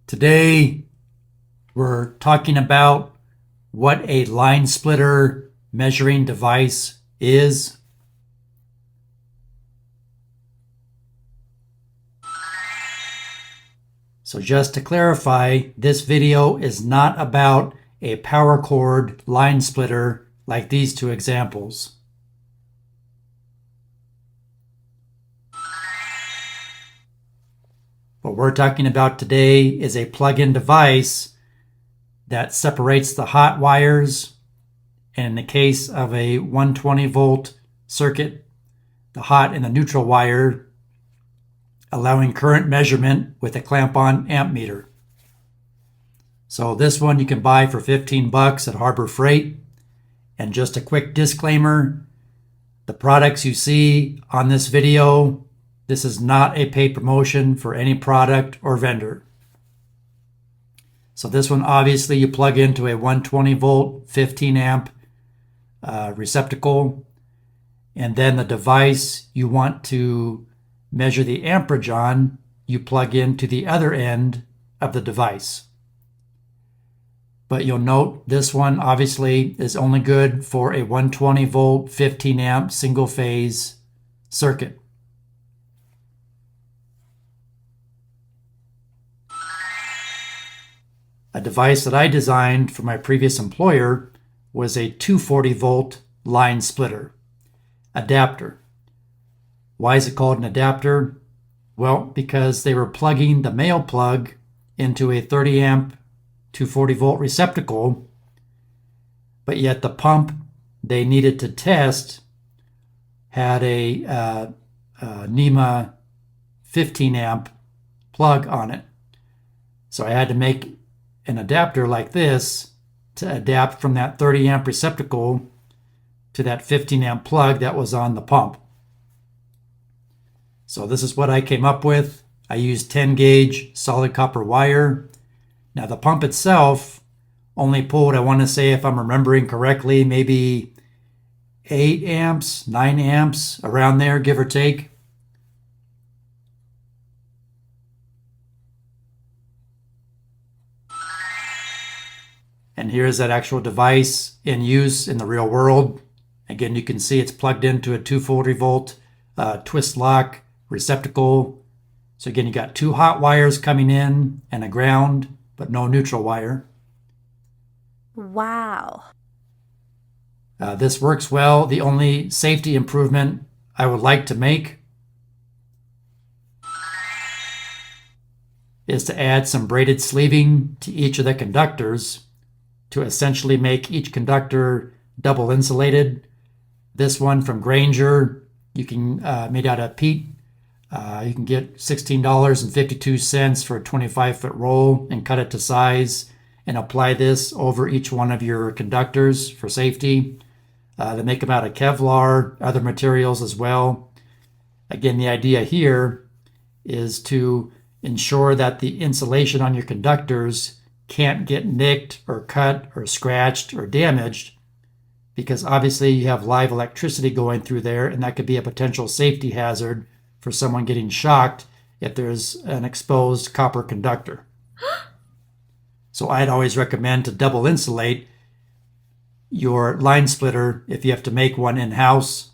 Today, we're talking about what a line splitter measuring device is. So just to clarify, this video is not about a power cord line splitter like these two examples. What we're talking about today is a plug-in device that separates the hot wires, and in the case of a 120 volt circuit, the hot and the neutral wire, allowing current measurement with a clamp-on amp meter. So this one you can buy for 15 bucks at Harbor Freight. And just a quick disclaimer, the products you see on this video, this is not a paid promotion for any product or vendor. So this one, obviously, you plug into a 120 volt, 15 amp receptacle. And then the device you want to measure the amperage on, you plug into the other end of the device. But you'll note this one obviously is only good for a 120 volt, 15 amp single phase circuit. A device that I designed for my previous employer was a 240 volt line splitter adapter. Why is it called an adapter? Well, because they were plugging the male plug into a 30 amp 240 volt receptacle, but yet the pump they needed to test had a NEMA 15 amp plug on it. So I had to make an adapter like this to adapt from that 30 amp receptacle to that 15 amp plug that was on the pump. So this is what I came up with. I used 10 gauge solid copper wire. Now the pump itself only pulled, I want to say, if I'm remembering correctly, maybe 8 amps, 9 amps, around there, give or take. And here's that actual device in use in the real world. Again, you can see it's plugged into a 240 volt twist lock receptacle. So again, you got two hot wires coming in and a ground, but no neutral wire. Wow. This works well. The only safety improvement I would like to make is to add some braided sleeving to each of the conductors to essentially make each conductor double insulated. This one from Grainger, you can made out of peat. You can get $16.52 for a 25-foot roll and cut it to size and apply this over each one of your conductors for safety. They make them out of Kevlar, other materials as well. Again, the idea here is to ensure that the insulation on your conductors can't get nicked or cut or scratched or damaged, because obviously you have live electricity going through there, and that could be a potential safety hazard for someone getting shocked if there's an exposed copper conductor. So I'd always recommend to double insulate your line splitter if you have to make one in-house.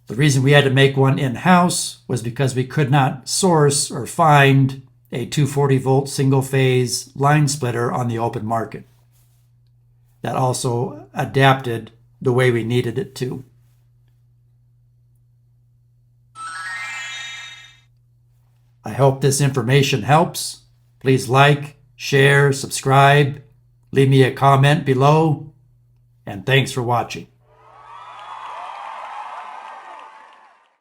The reason we had to make one in-house was because we could not source or find a 240 volt single phase line splitter on the open market that also adapted the way we needed it to. I hope this information helps. Please like, share, subscribe, leave me a comment below, and thanks for watching.